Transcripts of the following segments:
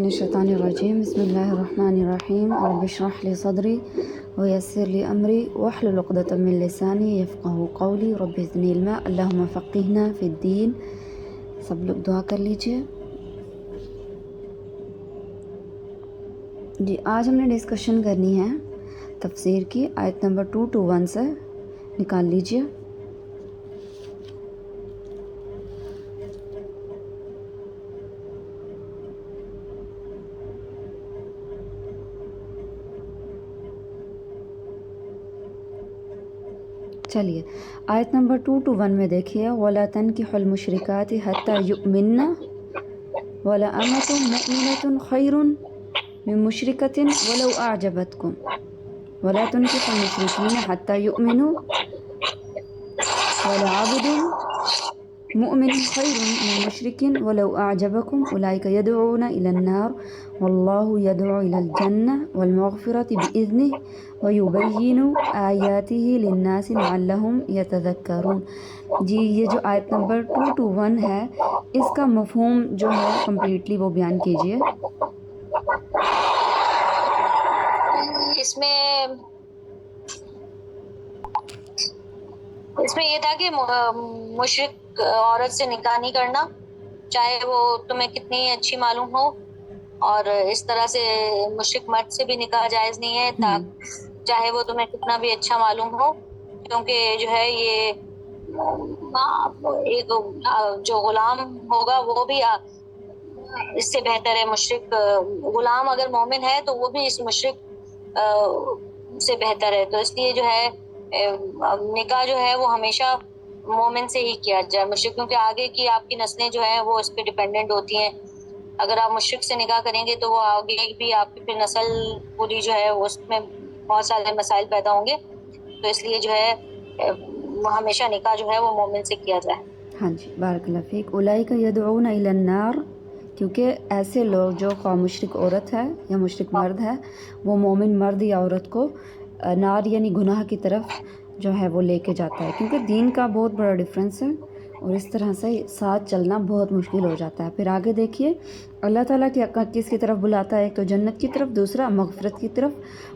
من الشیطان الرجیم بسم اللہ الرحمن الرحیم رب اشرح لی صدری ویسر لی امری واحلل عقدۃ من لسانی یفقہوا قولی رب زدنی علما اللہم فقہنا فی الدین۔ سب لوگ دعا کر لیجئے۔ جی آج ہم نے ڈسکشن کرنی ہے تفسیر کی، آیت نمبر 221 سے نکال لیجئے۔ چلیے آیت نمبر 221 میں دیکھیے، وَلَا تَنْكِحُوا الْمُشْرِكَاتِ حَتَّى يُؤْمِنَّ وَلَأَمَةٌ مُؤْمِنَةٌ خَيْرٌ مِّن مُشْرِكَةٍ وَلَوْ أَعْجَبَتْكُمْ وَلَا تُنْكِحُوا الْمُشْرِكِينَ حَتَّى يُؤْمِنُوا وَلَعَبْدٌ مؤمن خير من مشرك ولو أعجبكم أولئك يدعون إلى النار والله يدعو إلى الجنة والمغفرة بإذنه ويبين آياته للناس لعلهم يتذكرون۔ جی یہ جو آیت نمبر 221 ہے اس کا مفہوم جو ہے کمپلیٹلی وہ بیان کیجئے۔ اس میں یہ تھا کہ مشرک عورت سے نکاح نہیں کرنا، چاہے وہ تمہیں کتنی اچھی معلوم ہو، اور اس طرح سے مشرک مرد سے بھی نکاح جائز نہیں ہے چاہے وہ تمہیں کتنا بھی اچھا معلوم ہو، کیونکہ جو ہے یہ ایک جو غلام ہوگا وہ بھی اس سے بہتر ہے۔ مشرک غلام اگر مومن ہے تو وہ بھی اس مشرک سے بہتر ہے، تو اس لیے جو ہے نکاح جو ہے وہ ہمیشہ مومن سے ہی کیا جائے۔ مشرک کیونکہ آگے کی آپ کی نسلیں جو ہیں وہ اس پہ ڈیپینڈنٹ ہوتی ہیں، اگر آپ مشرک سے نکاح کریں گے تو وہ آگے بھی آپ کی پھر نسل پوری جو ہے اس میں بہت سارے مسائل پیدا ہوں گے، تو اس لیے جو ہے ہمیشہ نکاح جو ہے وہ مومن سے کیا جائے۔ ہاں جی بارک اللہ فیک۔ اولئک یدعون الی النار، کیونکہ ایسے لوگ جو خواہ مشرک عورت ہے یا مشرک مرد ہے وہ مومن مرد یا عورت کو نار یعنی گناہ کی طرف جو ہے وہ لے کے جاتا ہے، کیونکہ دین کا بہت بڑا ڈفرینس ہے اور اس طرح سے ساتھ چلنا بہت مشکل ہو جاتا ہے۔ پھر آگے دیکھیے اللہ تعالیٰ کس کی طرف بلاتا ہے، ایک تو جنت کی طرف، دوسرا مغفرت کی طرف۔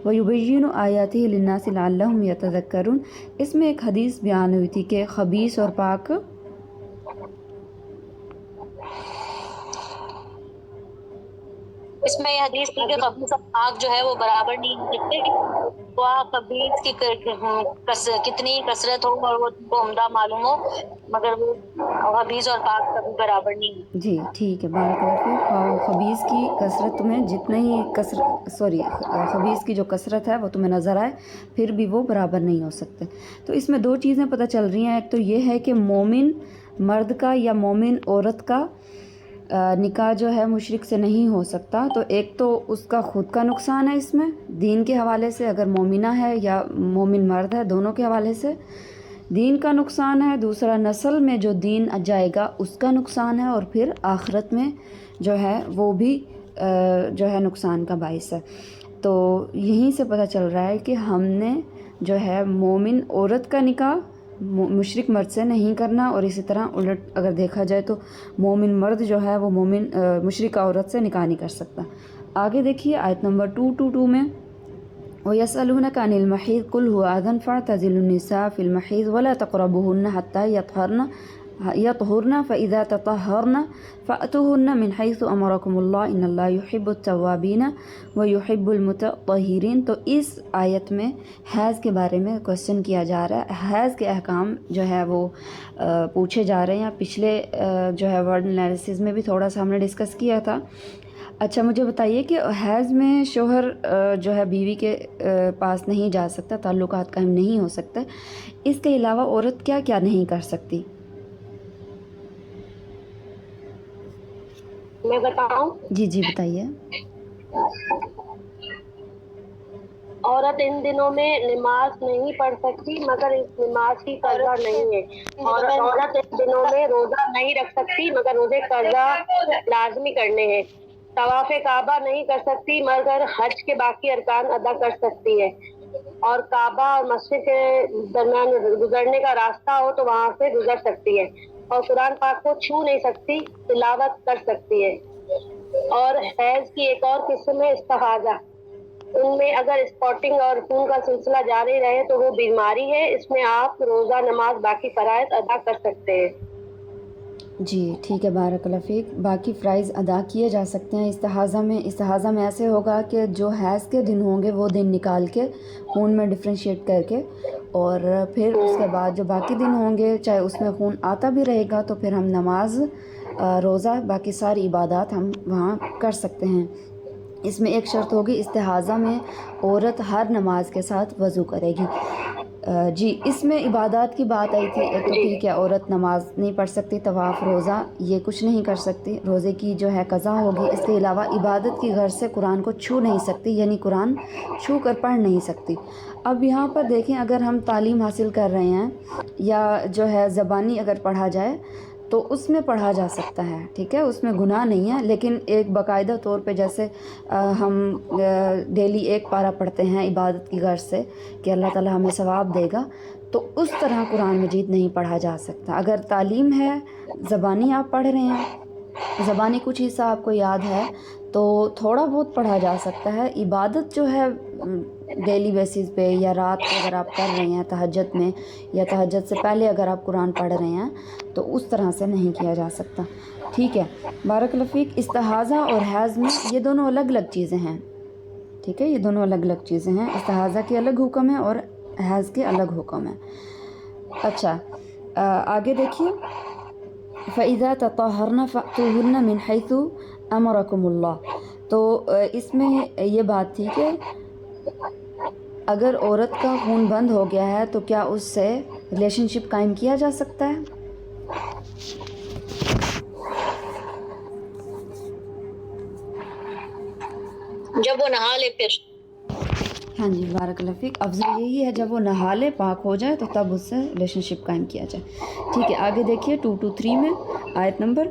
وَيُبَيِّنُ آيَاتِهِ لِلنَّاسِ لَعَلَّهُمْ يَتَذَكَّرُونَ۔ اس میں ایک حدیث بیان ہوئی تھی کہ خبیث اور پاک اس میں یہ حدیث تھی کہ خبیث اور پاک جو ہے وہ برابر نہیں ہو سکتے، وہ خبیث کی کتنی کثرت ہو اور وہ تم کو عمدہ معلوم ہو، مگر وہ خبیث اور پاک کبھی برابر نہیں ہو۔ جی ٹھیک ہے بارک اللہ فیک۔ خبیث کی کثرت تمہیں جتنا ہی خبیث کی جو کثرت ہے وہ تمہیں نظر آئے پھر بھی وہ برابر نہیں ہو سکتے۔ تو اس میں دو چیزیں پتہ چل رہی ہیں، ایک تو یہ ہے کہ مومن مرد کا یا مومن عورت کا نکاح جو ہے مشرک سے نہیں ہو سکتا، تو ایک تو اس کا خود کا نقصان ہے اس میں دین کے حوالے سے، اگر مومنہ ہے یا مومن مرد ہے دونوں کے حوالے سے دین کا نقصان ہے، دوسرا نسل میں جو دین جائے گا اس کا نقصان ہے، اور پھر آخرت میں جو ہے وہ بھی جو ہے نقصان کا باعث ہے۔ تو یہیں سے پتہ چل رہا ہے کہ ہم نے جو ہے مومن عورت کا نکاح مشرک مرد سے نہیں کرنا، اور اسی طرح الٹ اگر دیکھا جائے تو مومن مرد جو ہے وہ مومن مشرک عورت سے نکاح نہیں کر سکتا۔ آگے دیکھیے آیت نمبر 222 میں، وَيَسْأَلُونَكَ عَنِ الْمَحِيضِ قُلْ هُوَ أَذًى فَاعْتَزِلُوا النِّسَاءَ فِي الْمَحِيضِ وَلَا تَقْرَبُوهُنَّ حَتَّى يَطْهُرْنَ فَإِذَا تَطَهَّرْنَ فَأْتُوهُنَّ مِنْ حَيْثُ أَمَرَكُمُ اللَّهُ إِنَّ اللَّهَ يُحِبُّ التَّوَّابِينَ وَيُحِبُّ الْمُتَطَّهِّرِينَ۔ تو اس آیت میں حیض کے بارے میں کوشچن کیا جا رہا ہے، حیض کے احکام جو ہے وہ پوچھے جا رہے ہیں۔ پچھلے جو ہے ورڈ انالیسس میں بھی تھوڑا سا ہم نے ڈسکس کیا تھا۔ اچھا مجھے بتائیے کہ حیض میں شوہر جو ہے بیوی کے پاس نہیں جا سکتا، تعلقات قائم نہیں ہو سکتا، اس کے علاوہ عورت کیا کیا نہیں کر سکتی؟ میں بتاؤں؟ جی بتائیے۔ عورت ان دنوں میں نماز نہیں پڑھ سکتی مگر اس نماز کی قضا نہیں ہے، اور عورت ان دنوں میں روزہ نہیں رکھ سکتی مگر روزے قضا لازمی کرنے ہیں۔ طواف کعبہ نہیں کر سکتی مگر حج کے باقی ارکان ادا کر سکتی ہے، اور کعبہ اور مسجد کے درمیان گزرنے کا راستہ ہو تو وہاں سے گزر سکتی ہے، اور قرآن پاک کو چھو نہیں سکتی، تلاوت کر سکتی ہے۔ اور حیض کی ایک اور قسم ہے استحاضہ. ان میں اگر اسپاٹنگ اور خون کا سلسلہ جاری رہے تو وہ بیماری ہے. اس میں آپ روزہ نماز باقی فرائض ادا کر سکتے ہیں. جی ٹھیک ہے، بارک اللہ فیک. باقی فرائض ادا کیے جا سکتے ہیں استحاضہ میں ایسے ہوگا کہ جو حیض کے دن ہوں گے وہ دن نکال کے خون میں ڈفرینشیٹ کر کے، اور پھر اس کے بعد جو باقی دن ہوں گے چاہے اس میں خون آتا بھی رہے گا تو پھر ہم نماز، روزہ، باقی ساری عبادات ہم وہاں کر سکتے ہیں. اس میں ایک شرط ہوگی، استحاضہ میں عورت ہر نماز کے ساتھ وضو کرے گی. جی اس میں عبادات کی بات آئی تھی. ایک تو ٹھیک ہے عورت نماز نہیں پڑھ سکتی، طواف، روزہ یہ کچھ نہیں کر سکتی، روزے کی جو ہے قضا ہوگی. اس کے علاوہ عبادت کی غرض سے قرآن کو چھو نہیں سکتی، یعنی قرآن چھو کر پڑھ نہیں سکتی. اب یہاں پر دیکھیں، اگر ہم تعلیم حاصل کر رہے ہیں یا جو ہے زبانی اگر پڑھا جائے تو اس میں پڑھا جا سکتا ہے، ٹھیک ہے، اس میں گناہ نہیں ہے. لیکن ایک باقاعدہ طور پہ جیسے ہم ڈیلی ایک پارہ پڑھتے ہیں عبادت کی غرض سے کہ اللہ تعالیٰ ہمیں ثواب دے گا، تو اس طرح قرآن مجید نہیں پڑھا جا سکتا. اگر تعلیم ہے، زبانی آپ پڑھ رہے ہیں، زبانی کچھ حصہ آپ کو یاد ہے تو تھوڑا بہت پڑھا جا سکتا ہے. عبادت جو ہے ڈیلی بیسس پہ یا رات کو اگر آپ کر رہے ہیں تہجد میں یا تہجد سے پہلے اگر آپ قرآن پڑھ رہے ہیں تو اس طرح سے نہیں کیا جا سکتا. ٹھیک ہے، بارک اللہ فیک. استحاضہ اور حیض میں یہ دونوں الگ الگ چیزیں ہیں، ٹھیک ہے، یہ دونوں الگ الگ چیزیں ہیں. استحاضہ کے الگ حکم ہے اور حیض کے الگ حکم ہے. اچھا آگے دیکھیے، فَإِذَا تَطَهَّرْنَ فَأْتُوهُنَّ مِنْ حَيْثُ أَمَرَكُمُ اللَّهُ. تو اس میں یہ بات تھی کہ اگر عورت کا خون بند ہو گیا ہے تو کیا اس سے ریلیشن شپ قائم کیا جا سکتا ہے؟ جب وہ نہا لے پھر. ہاں جی بارک اللہ فیک. افضل یہی ہے جب وہ نہا لے، پاک ہو جائے تو تب اس سے ریلیشن شپ قائم کیا جائے. ٹھیک ہے آگے دیکھیے 2-3 میں آیت نمبر،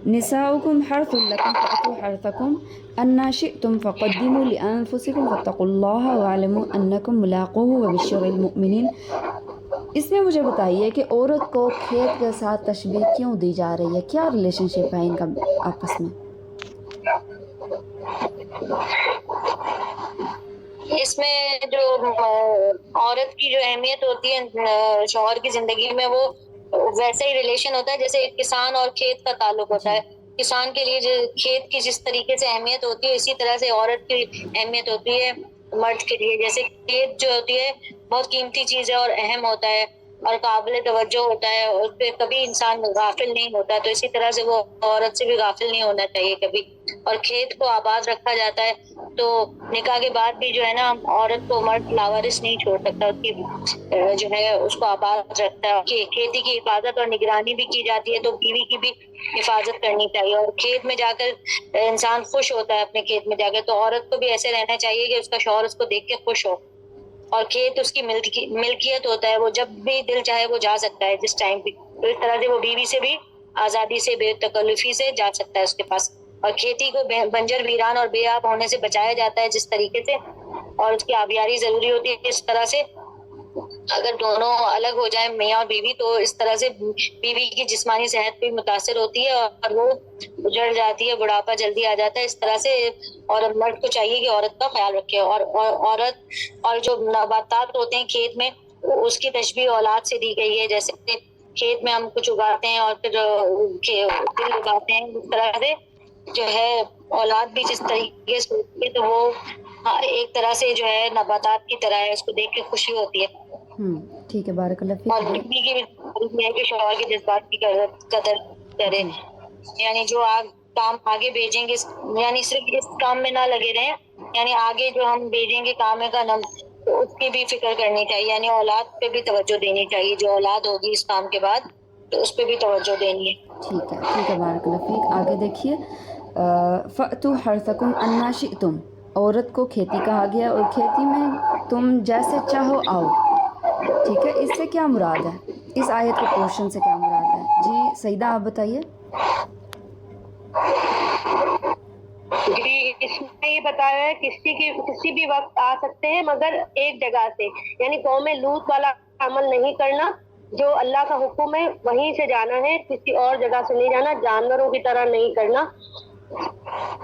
نساؤکم حرث لکم فأتوا حرثکم انا شئتم فقدموا لانفسکم فاتقوا اللہ واعلموا انکم ملاقوہ وبشر المؤمنین. اس میں مجھے بتائیے کہ عورت کو کھیت کے ساتھ تشبیہ کیوں دی جا رہی ہے؟ کیا ریلیشن شپ ہے ان کا آپس میں؟ اس میں جو عورت کی جو اہمیت ہوتی ہے شوہر کی زندگی میں، وہ ویسا ہی ریلیشن ہوتا ہے جیسے ایک کسان اور کھیت کا تعلق ہوتا ہے. کسان کے لیے جو کھیت کی جس طریقے سے اہمیت ہوتی ہے، اسی طرح سے عورت کی اہمیت ہوتی ہے مرد کے لیے. جیسے کھیت جو ہوتی ہے بہت قیمتی چیز ہے اور اہم ہوتا ہے اور قابل توجہ ہوتا ہے، اس پہ کبھی انسان غافل نہیں ہوتا. تو اسی طرح سے وہ عورت سے بھی غافل نہیں ہونا چاہیے کبھی. اور کھیت کو آباد رکھا جاتا ہے تو نکاح کے بعد بھی جو ہے نا عورت کو مرد لاوارث نہیں چھوڑ سکتا، اس کی جو ہے اس کو آباد رکھتا ہے. کھیتی کی حفاظت اور نگرانی بھی کی جاتی ہے تو بیوی کی بھی حفاظت کرنی چاہیے. اور کھیت میں جا کر انسان خوش ہوتا ہے اپنے کھیت میں جا کر، تو عورت کو بھی ایسے رہنا چاہیے کہ اس کا شوہر اس کو دیکھ کے خوش ہو. اور کھیت اس کی ملکیت ہوتا ہے، وہ جب بھی دل چاہے وہ جا سکتا ہے جس ٹائم بھی. تو اس طرح سے وہ بیوی سے بھی آزادی سے، بے تکلفی سے جا سکتا ہے اس کے پاس. اور کھیتی کو بنجر، ویران اور بے آب ہونے سے بچایا جاتا ہے جس طریقے سے، اور اس کی آبیاری ضروری ہوتی ہے اس طرح سے. اگر دونوں الگ ہو جائیں میاں اور بیوی تو اس طرح سے بیوی کی جسمانی صحت بھی متاثر ہوتی ہے اور وہ جڑ جاتی ہے، بڑھاپا جلدی آ جاتا ہے. اس طرح سے اور مرد کو چاہیے کہ عورت کا خیال رکھے. اور عورت اور جو نباتات ہوتے ہیں کھیت میں، اس کی تشبیہ اولاد سے دی گئی ہے. جیسے کھیت میں ہم کچھ اگاتے ہیں اور پھر دل اگاتے ہیں، اس طرح سے جو ہے اولاد بھی جس طریقے سے ہوتی ہے تو وہ ایک طرح سے جو ہے نباتات کی طرح ہے، اس کو دیکھ کے خوشی ہوتی ہے. ٹھیک ہے بارک اللہ اور فیک. بیوی کی بھی ہے کہ شوہر کے جذبات کی قدر کرے، یعنی جو کام آگے بھیجیں گے، یعنی صرف اس کام میں نہ لگے رہیں، یعنی آگے جو ہم بھیجیں گے کام کا نم تو اس کی بھی فکر کرنی چاہیے. یعنی اولاد پہ بھی توجہ دینی چاہیے، جو اولاد ہوگی اس کام کے بعد تو اس پہ بھی توجہ دینی ہے. ٹھیک ہے بارک اللہ فیک. آگے دیکھیے، فأتوا حرثکم انا شئتم. عورت کو کھیتی کہا گیا اور کھیتی میں تم جیسے چاہو آؤ. ٹھیک ہے، اس سے کیا مراد ہے؟ اس آیت کے پورشن سے کیا مراد ہے؟ جی سعیدہ آپ بتائیے. جی اس میں یہ بتایا ہے کسی بھی وقت آ سکتے ہیں مگر ایک جگہ سے، یعنی قوم لوط والا عمل نہیں کرنا. جو اللہ کا حکم ہے وہیں سے جانا ہے، کسی اور جگہ سے نہیں جانا. جانوروں کی طرح نہیں کرنا،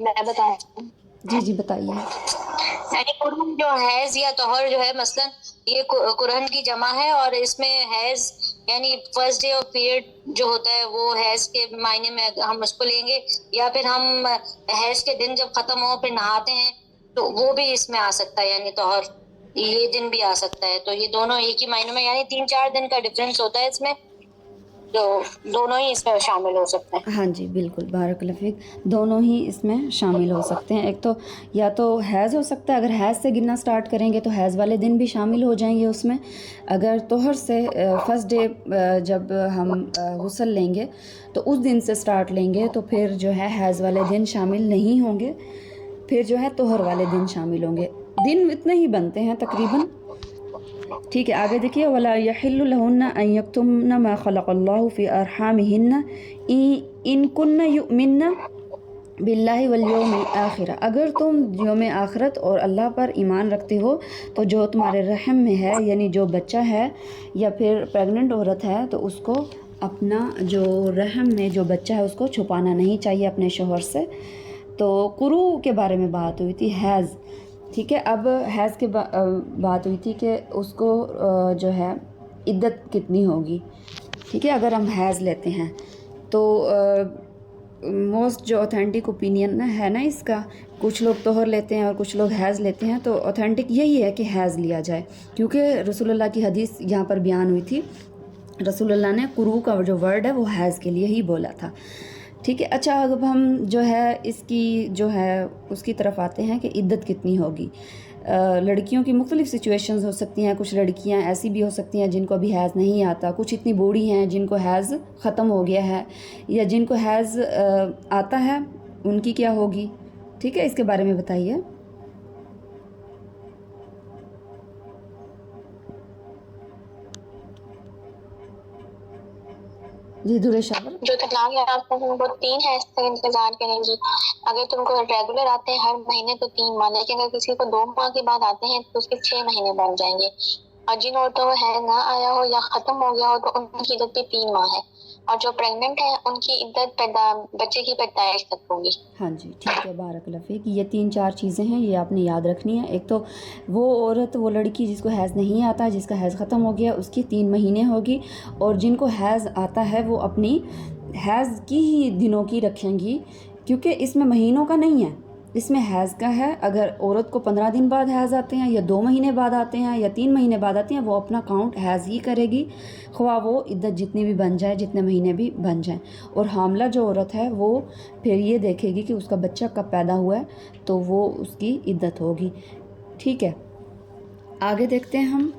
میں بتاؤں جی بتائیے. یعنی قرن جو حیض یا طہر جو ہے مثلاً یہ قرن کی جمع ہے، اور اس میں حیض یعنی فرسٹ ڈے آف پیریڈ جو ہوتا ہے وہ حیض کے معنی میں ہم اس کو لیں گے، یا پھر ہم حیض کے دن جب ختم ہو پھر نہاتے ہیں تو وہ بھی اس میں آ سکتا ہے، یعنی طہر یہ دن بھی آ سکتا ہے. تو یہ دونوں ایک ہی معنی میں، یعنی 3-4 دن کا ڈفرینس ہوتا ہے اس میں، تو دونوں ہی اس میں شامل ہو سکتے ہیں. ہاں جی بالکل، بارک اللہ فیک، دونوں ہی اس میں شامل ہو سکتے ہیں. ایک تو یا تو حیض ہو سکتا ہے، اگر حیض سے گننا سٹارٹ کریں گے تو حیض والے دن بھی شامل ہو جائیں گے اس میں. اگر طہر سے فرسٹ ڈے جب ہم غسل لیں گے تو اس دن سے سٹارٹ لیں گے تو پھر جو ہے حیض والے دن شامل نہیں ہوں گے، پھر جو ہے طہر والے دن شامل ہوں گے. دن اتنے ہی بنتے ہیں تقریباً. ٹھیک ہے، آگے دیکھیے، وَلَا يَحِلُّ لَهُنَّ أَن يَكْتُمْنَ مَا خَلَقَ اللَّهُ فِي أَرْحَامِهِنَّ إِن كُنَّ يُؤْمِنَّ بِاللَّهِ وَالْيَوْمِ الْآخِرِ. اگر تم یوم آخرت اور اللہ پر ایمان رکھتے ہو تو جو تمہارے رحم میں ہے، یعنی جو بچہ ہے یا پھر پریگننٹ عورت ہے، تو اس کو اپنا جو رحم میں جو بچہ ہے اس کو چھپانا نہیں چاہیے اپنے شوہر سے. تو قروء کے بارے میں بات ہوئی تھی، حیض. ٹھیک ہے، اب حیض کے بات ہوئی تھی کہ اس کو جو ہے عدت کتنی ہوگی. ٹھیک ہے، اگر ہم حیض لیتے ہیں تو موسٹ جو اوتھینٹک اوپینین ہے نا اس کا، کچھ لوگ طہر لیتے ہیں اور کچھ لوگ حیض لیتے ہیں، تو اوتھینٹک یہی ہے کہ حیض لیا جائے، کیونکہ رسول اللہ کی حدیث یہاں پر بیان ہوئی تھی. رسول اللہ نے قروء کا جو ورڈ ہے وہ حیض کے لیے ہی بولا تھا. ٹھیک ہے، اچھا اب ہم جو ہے اس کی جو ہے اس کی طرف آتے ہیں کہ عدت کتنی ہوگی. لڑکیوں کی مختلف سچویشنز ہو سکتی ہیں. کچھ لڑکیاں ایسی بھی ہو سکتی ہیں جن کو ابھی حیض نہیں آتا، کچھ اتنی بوڑھی ہیں جن کو حیض ختم ہو گیا ہے، یا جن کو حیض آتا ہے، ان کی کیا ہوگی. ٹھیک ہے، اس کے بارے میں بتائیے. جی دورے شاور. جو طلاق یافتہ ہیں وہ 3 حیض تک انتظار کریں گی. اگر تم کو ریگولر آتے ہیں ہر مہینے تو 3 ماہ، لیکن اگر کسی کو 2 ماہ کے بعد آتے ہیں تو اس کے 6 مہینے بن جائیں گے. اور جن عورتوں کو حیض نہ آیا ہو یا ختم ہو گیا ہو تو ان کی عدت بھی 3 ماہ ہے. اور جو پریگننٹ ہیں ان کی عدت بچے کی پیدائش تک ہوگی. ہاں جی ٹھیک ہے، بارک اللہ فیک. یہ 3-4 چیزیں ہیں، یہ آپ نے یاد رکھنی ہے. ایک تو وہ عورت، وہ لڑکی جس کو حیض نہیں آتا، جس کا حیض ختم ہو گیا، اس کی 3 مہینے ہوگی. اور جن کو حیض آتا ہے وہ اپنی حیض کی ہی دنوں کی رکھیں گی، کیونکہ اس میں مہینوں کا نہیں ہے، اس میں حیض کا ہے. اگر عورت کو 15 دن بعد حیض آتے ہیں یا 2 مہینے بعد آتے ہیں یا 3 مہینے بعد آتے ہیں، وہ اپنا کاؤنٹ حیض ہی کرے گی، خواہ وہ عدت جتنی بھی بن جائے، جتنے مہینے بھی بن جائیں. اور حاملہ جو عورت ہے وہ پھر یہ دیکھے گی کہ اس کا بچہ کب پیدا ہوا ہے، تو وہ اس کی عدت ہوگی. ٹھیک ہے، آگے دیکھتے ہیں ہم.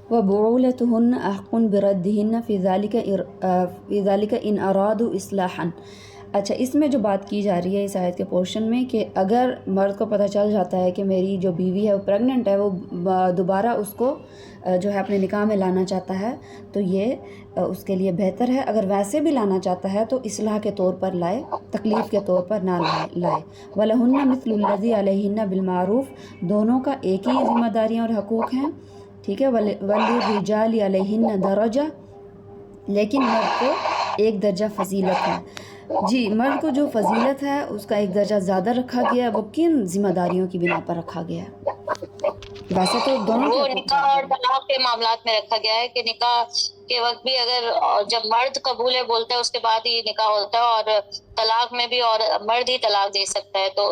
وَبُعُولَتُهُنَّ أَحْقٌ بِرَدِّهِنَّ فِي ذَلِكَ إِنْ أَرَادُوا إِصْلَاحًا. اچھا، اس میں جو بات کی جا رہی ہے اس آیت کے پورشن میں، کہ اگر مرد کو پتہ چل جاتا ہے کہ میری جو بیوی ہے وہ پریگننٹ ہے، وہ دوبارہ اس کو جو ہے اپنے نکاح میں لانا چاہتا ہے، تو یہ اس کے لیے بہتر ہے. اگر ویسے بھی لانا چاہتا ہے تو اصلاح کے طور پر لائے، تکلیف کے طور پر نہ لائے. وَلَهُنَّ مِثْلُ الَّذِي عَلَيْهِنَّ بِالْمَعْرُوفِ. دونوں کا ایک ہی ذمہ داریاں اور حقوق ہیں. ٹھیک ہے، وَلِلرِّجَالِ عَلَيْهِنَّ دَرَجَةٌ. لیکن مرد کو ایک درجہ فضیلت ہے. جی، مرد کو جو فضیلت ہے اس کا ایک درجہ زیادہ رکھا گیا ہے. وہ کن ذمہ داریوں کی بنا پر رکھا گیا ہے؟ ویسے تو دونوں وہ کے نکاح اور طلاق کے معاملات میں رکھا گیا ہے کہ نکاح کے وقت بھی اگر جب مرد قبول ہے بولتا ہے اس کے بعد ہی نکاح ہوتا ہے، اور طلاق میں بھی اور مرد ہی طلاق دے سکتا ہے. تو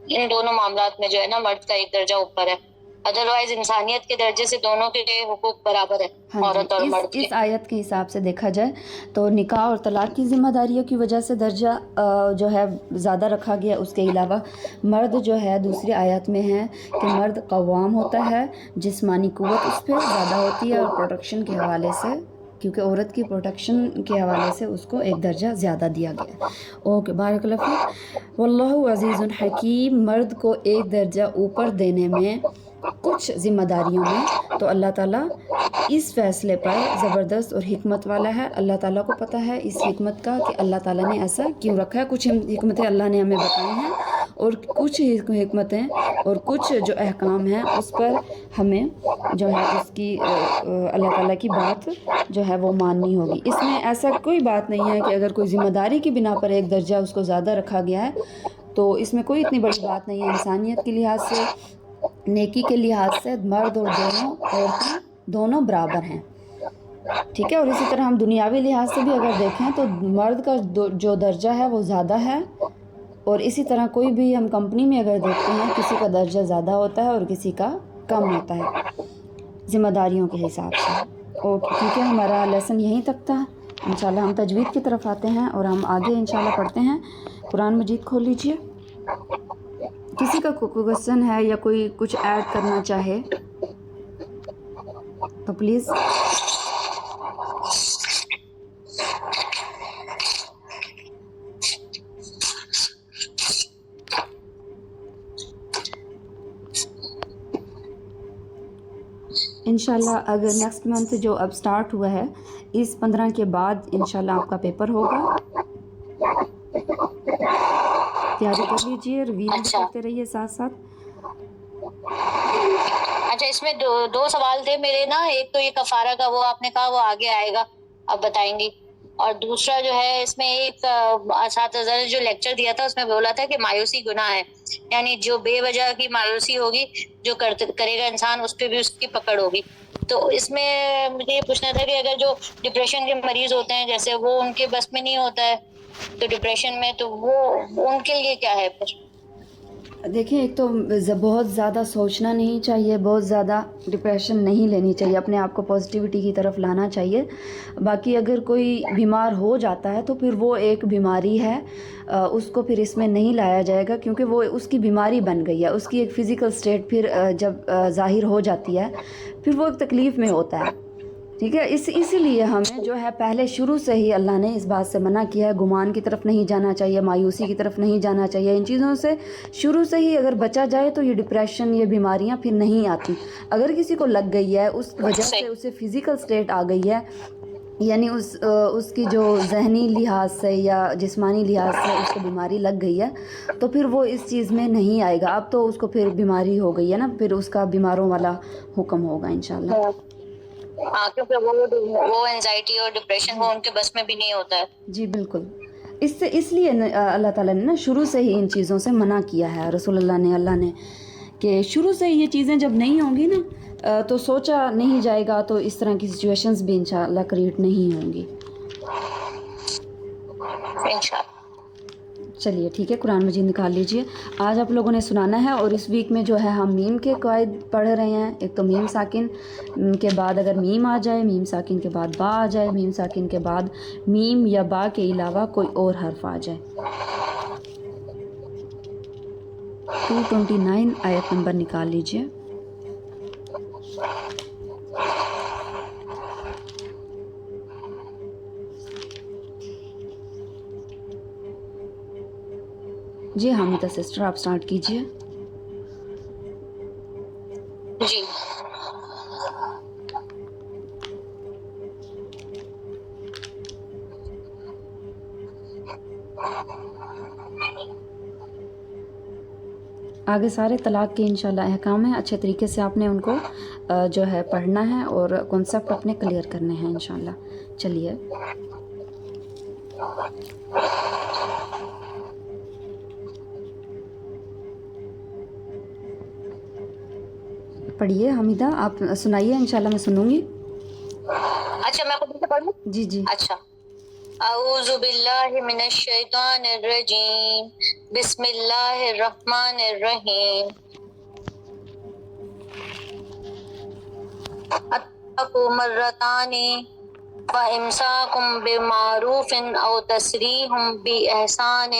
ان دونوں معاملات میں جو ہے نا مرد کا ایک درجہ اوپر ہے. ادروائز انسانیت کے درجے سے دونوں کے حقوق برابر ہے، عورت اور مرد کے. اس آیت کے حساب سے دیکھا جائے تو نکاح اور طلاق کی ذمہ داریوں کی وجہ سے درجہ جو ہے زیادہ رکھا گیا. اس کے علاوہ مرد جو ہے دوسری آیت میں ہے کہ مرد قوام ہوتا ہے، جسمانی قوت اس پہ زیادہ ہوتی ہے، اور پروٹیکشن کے حوالے سے، کیونکہ عورت کی پروٹیکشن کے حوالے سے اس کو ایک درجہ زیادہ دیا گیا. اوکے، بارک اللہ فیک. واللہ عزیز حکیم. مرد کو ایک درجہ اوپر دینے میں، کچھ ذمہ داریوں میں، تو اللہ تعالیٰ اس فیصلے پر زبردست اور حکمت والا ہے. اللہ تعالیٰ کو پتہ ہے اس حکمت کا کہ اللہ تعالیٰ نے ایسا کیوں رکھا ہے. کچھ حکمتیں اللہ نے ہمیں بتائی ہیں اور کچھ حکمتیں اور کچھ جو احکام ہیں اس پر ہمیں جو ہے اس کی اللہ تعالیٰ کی بات جو ہے وہ ماننی ہوگی. اس میں ایسا کوئی بات نہیں ہے کہ اگر کوئی ذمہ داری کی بنا پر ایک درجہ اس کو زیادہ رکھا گیا ہے تو اس میں کوئی اتنی بڑی بات نہیں ہے. انسانیت کے لحاظ سے، نیکی کے لحاظ سے مرد اور عورتیں دونوں برابر ہیں. ٹھیک ہے. اور اسی طرح ہم دنیاوی لحاظ سے بھی اگر دیکھیں تو مرد کا جو درجہ ہے وہ زیادہ ہے، اور اسی طرح کوئی بھی ہم کمپنی میں اگر دیکھتے ہیں کسی کا درجہ زیادہ ہوتا ہے اور کسی کا کم ہوتا ہے ذمہ داریوں کے حساب سے. اوکے ٹھیک ہے. ہمارا لیسن یہیں تک تھا. انشاءاللہ ہم تجوید کی طرف آتے ہیں اور ہم آگے انشاءاللہ پڑھتے ہیں. قرآن مجید کھول لیجئے. کسی کا کوئی کوسچن ہے یا کوئی کچھ ایڈ کرنا چاہے تو پلیز. انشاءاللہ اگر نیکسٹ منتھ جو اب سٹارٹ ہوا ہے اس 15 کے بعد انشاءاللہ آپ کا پیپر ہوگا. تیاری کر لیجئے، ریویژن بھی کرتے رہیے ساتھ ساتھ. اچھا اس میں دو سوال تھے میرے نا. ایک تو یہ کفارہ کا وہ آپ نے کہا وہ آگے آئے گا، اب بتائیں گی. اور دوسرا جو ہے اس میں ایک اساتذہ نے جو لیکچر دیا تھا اس میں بولا تھا کہ مایوسی گناہ ہے، یعنی جو بے وجہ کی مایوسی ہوگی جو کرے گا انسان اس پہ بھی اس کی پکڑ ہوگی. تو اس میں مجھے یہ پوچھنا تھا کہ اگر جو ڈپریشن کے مریض ہوتے ہیں جیسے وہ ان کے بس میں نہیں ہوتا ہے تو ڈپریشن میں، تو وہ ان کے لیے کیا ہے پھر؟ دیکھیں ایک تو بہت زیادہ سوچنا نہیں چاہیے، بہت زیادہ ڈپریشن نہیں لینی چاہیے، اپنے آپ کو پازیٹیوٹی کی طرف لانا چاہیے. باقی اگر کوئی بیمار ہو جاتا ہے تو پھر وہ ایک بیماری ہے، اس کو پھر اس میں نہیں لایا جائے گا کیونکہ وہ اس کی بیماری بن گئی ہے. اس کی ایک فزیکل سٹیٹ پھر جب ظاہر ہو جاتی ہے پھر وہ ایک تکلیف میں ہوتا ہے. ٹھیک ہے. اسی لیے ہمیں جو ہے پہلے شروع سے ہی اللہ نے اس بات سے منع کیا ہے. گمان کی طرف نہیں جانا چاہیے، مایوسی کی طرف نہیں جانا چاہیے. ان چیزوں سے شروع سے ہی اگر بچا جائے تو یہ ڈپریشن، یہ بیماریاں پھر نہیں آتی. اگر کسی کو لگ گئی ہے اس وجہ سے اسے فزیکل سٹیٹ آ گئی ہے، یعنی اس کی جو ذہنی لحاظ سے یا جسمانی لحاظ سے اس کو بیماری لگ گئی ہے تو پھر وہ اس چیز میں نہیں آئے گا. اب تو اس کو پھر بیماری ہو گئی ہے نا، پھر اس کا بیماروں والا حکم ہوگا انشاءاللہ. ہاں کیونکہ وہ اینزائٹی اور ڈپریشن وہ ان کے بس میں بھی نہیں ہوتا ہے. جی بالکل. اس لیے اللہ تعالیٰ نے نا شروع سے ہی ان چیزوں سے منع کیا ہے. رسول اللہ نے کہ شروع سے یہ چیزیں جب نہیں ہوں گی نا تو سوچا نہیں جائے گا تو اس طرح کی سچویشنز بھی انشاءاللہ کریٹ نہیں ہوں گی. انشاءاللہ. چلیے ٹھیک ہے. قرآن مجید نکال لیجئے. آج آپ لوگوں نے سنانا ہے اور اس ویک میں جو ہے ہم میم کے قواعد پڑھ رہے ہیں. ایک تو میم ساکن کے بعد اگر میم آ جائے، میم ساکن کے بعد با آ جائے، میم ساکن کے بعد میم یا با کے علاوہ کوئی اور حرف آ جائے. 229 آیت نمبر نکال لیجئے. جی حامدہ سسٹر آپ سٹارٹ کیجئے. جی آگے سارے طلاق کے انشاءاللہ احکام ہیں. اچھے طریقے سے آپ نے ان کو جو ہے پڑھنا ہے اور کنسپٹ اپنے کلیئر کرنے ہیں انشاءاللہ. چلیے پڑھیے. حمیدہ آپ سنائیے، انشاءاللہ میں سنوں گی. اچھا میں خود سے پڑھ لوں؟ جی جی. اچھا. اعوذ باللہ من الشیطان الرجیم، بسم اللہ الرحمن الرحیم. اتقوا مرتان فإمساكم بمعروف أو تسريح بإحسان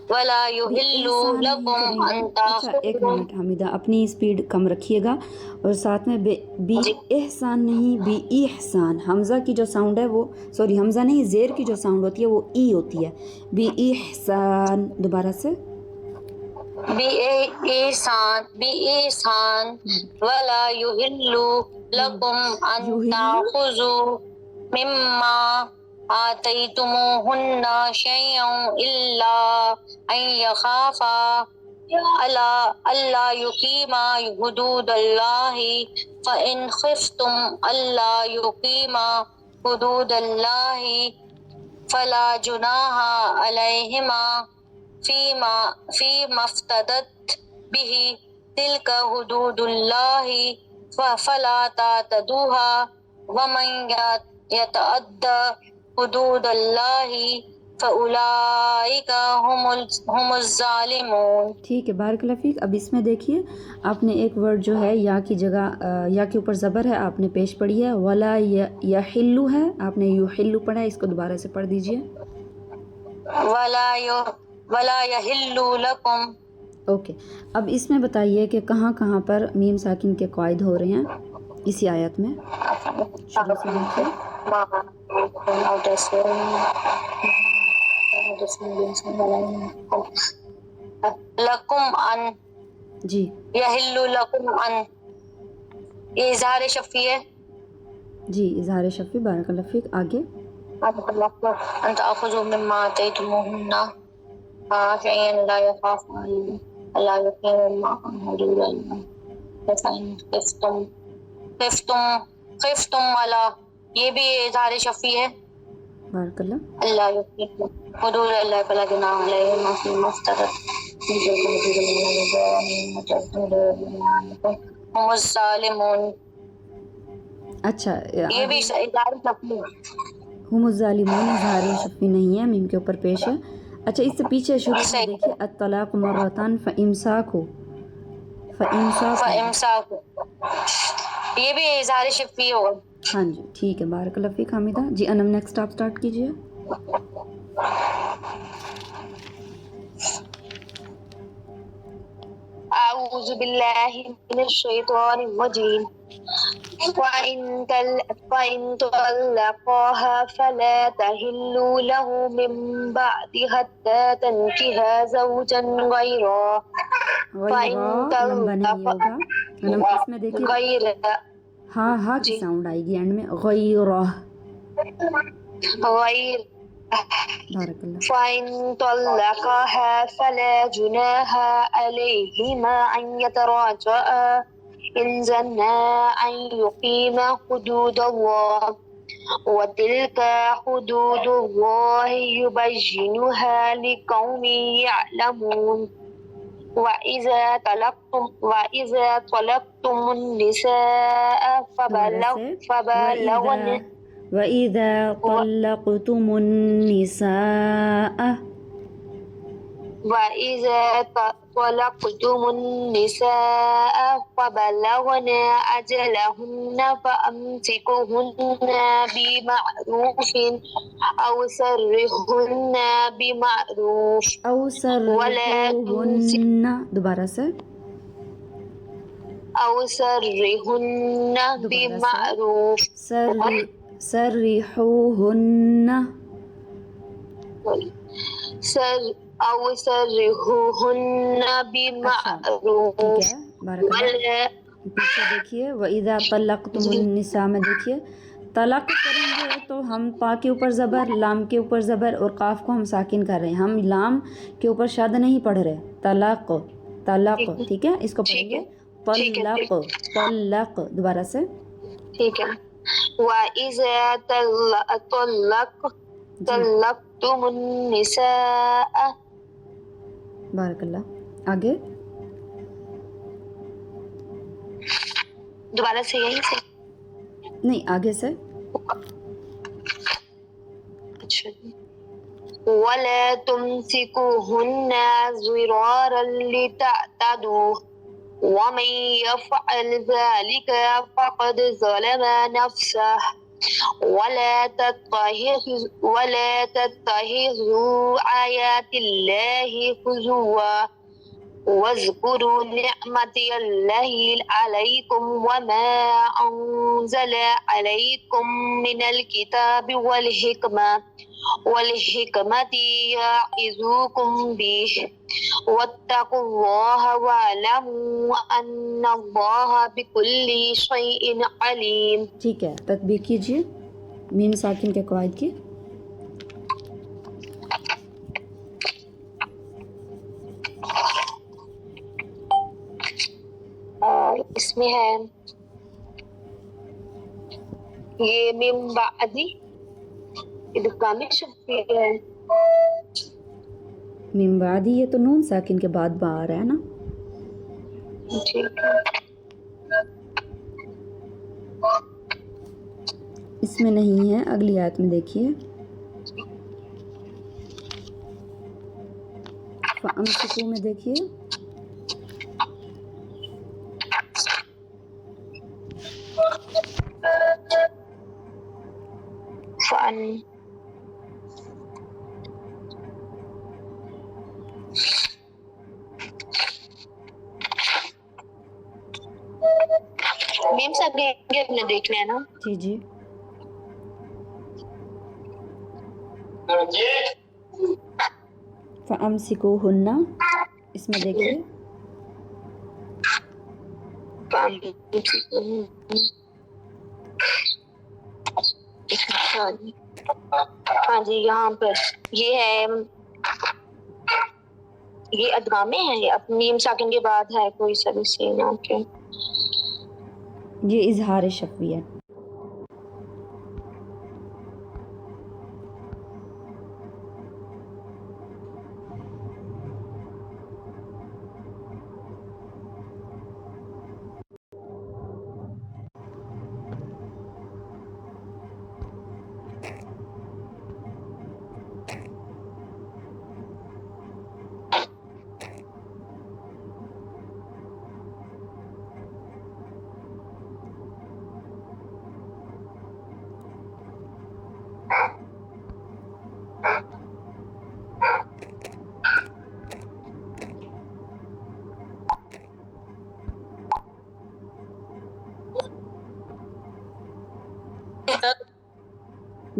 ولا يحل لكم أن اچھا ایک تأخذوا. منٹ حمیدہ، اپنی سپیڈ کم رکھیے گا اور ساتھ میں بی احسان نہیں، بی احسان. حمزہ کی جو ساؤنڈ ہے وہ سوری حمزہ نہیں، زیر کی جو ساؤنڈ ہوتی ہے وہ ای ہوتی ہے. بی احسان. دوبارہ سے بإحسان ولا يحل لكم أن تأخذوا مما آتيتموهن شيئا إلا أن يخافا ألا يقيما حدود الله فإن خفتم ألا يقيما حدود الله فلا جناح عليهما فيما افتدت به تلك حدود الله فلا تعتدوها ومن يتعدى حدود الله فأولئك هم الظالمون. ٹھیک ہے، بارک اللہ فیک. اب اس میں دیکھیے آپ نے ایک ورڈ جو ہے یا کی جگہ یا کے اوپر زبر ہے آپ نے پیش پڑھی ہے. ولا یحلو ہے، آپ نے یحلو پڑھا ہے، اس کو دوبارہ سے پڑھ دیجئے. ولا یحل لکم. اوکے، اب اس میں بتائیے کہ کہاں کہاں پر میم ساکن کے قواعد ہو رہے ہیں اسی آیت میں. شروع سے دیکھیے. لکم ان، جی یحل لکم ان، یہ اظہار شفی ہے. جی اظہار شفی. بارک اللہ فیک. آگے. ان تأخذوا مما آتيتموهن شيئا لا يخافون ألا يقيموا حدود الله فإن خفتم على، یہ بھی اظہار شفی ہے. بارک اللہ. اللہ يقيموا حدود الله فلا جناح عليهما فيما افتدت به هم الظالمون. اچھا، یہ بھی اظہار شفی ہے. ہم الظالمون اظہار شفی نہیں ہے، میم کے اوپر پیش ہے. اچھا، اس سے پیچھے شروع سے دیکھیے. الطلاق مرتان فامساک، یہ بھی اظہار شفی ہوگا. ہاں جی ٹھیک ہے. بارک اللہ فیک حامدہ. جی انم نیکسٹ آپ سٹارٹ کیجیے. اعوذ باللہ من الشیطان الرجیم. فإن طلقاها فلا تحل له من بعد حتى تنكح زوجا غيره. لمبا نہیں ہوگا. اس میں دیکھیے غیر ہاں کی ساؤنڈ آئے گی اینڈ میں. غیرہ. بارک اللہ. فإن طلقاها فلا جناح عليهما أن يتراجعا إن زنا أن يقيما حدود الله وتلك حدود الله يبينها لقوم يعلمون. وإذا طلقتم النساء فبلغن وَإِذَا طَلَّقْتُمُ النِّسَاءَ فبلغن أجلهن فأمسكوهن بمعروف أو سرهن بمعروف دوبارہ سے. أو سرهن بمعروف سرحوهن أو سرحوهن بمعروف. ٹھیک ہے. بارک اللہ. پیچھے دیکھیے. وَإِذَا طَلَّقْتُمُ النِّسَاء میں دیکھیے طلاق کریں گے تو ہم پا کے اوپر زبر، لام کے اوپر زبر اور قاف کو ہم ساکن کر رہے ہیں. ہم لام کے اوپر شاد نہیں پڑھ رہے. طلاق ٹھیک ہے. اس کو پڑھیں گے طلق. دوبارہ سے. ٹھیک ہے. وَإِذَا طَلَّقْتُمُ النِّسَاءَ. بارک اللہ. آگے. دوبارہ سے یہی سے نہیں آگے سے. اچھا. وَلَا تُمْسِكُوهُنَّ ضِرَارًا لِتَعْتَدُوا وَمَن يَفْعَلْ ذَلِكَ فَقَدْ ظَلَمَ نَفْسَهُ. وَلَا تَتَّخِذُوا آيَاتِ اللَّهِ هُزُوًا واذكروا نعمتي الله عليكم وما أنزل عليكم من الكتاب والحكمة يعظكم به واتقوا الله واعلموا أن الله بكل شيء عليم. ٹھیک ہے. تطبیق کیجیے میم ساکن کے قواعد کی. اس میں ہے یہ میم بعدی ادغام شفوی ہے. من بعدی یہ تو نون ساکن کے بعد با آ رہا ہے نا. ٹھیک ہے. اس میں نہیں ہے. اگلی آیت میں دیکھیے فَأَمْسِكُوا میں دیکھیے فن میم صاحب کے اپنے دیکھنا ہے نا. جی جی فَأَمْسِكُوهُنَّ اس میں دیکھیے ہاں جی یہاں پر یہ ہے یہ ادغامے ہیں میم ساکن کے بعد ہے کوئی سب سے نام کے. یہ اظہار شفوی ہے.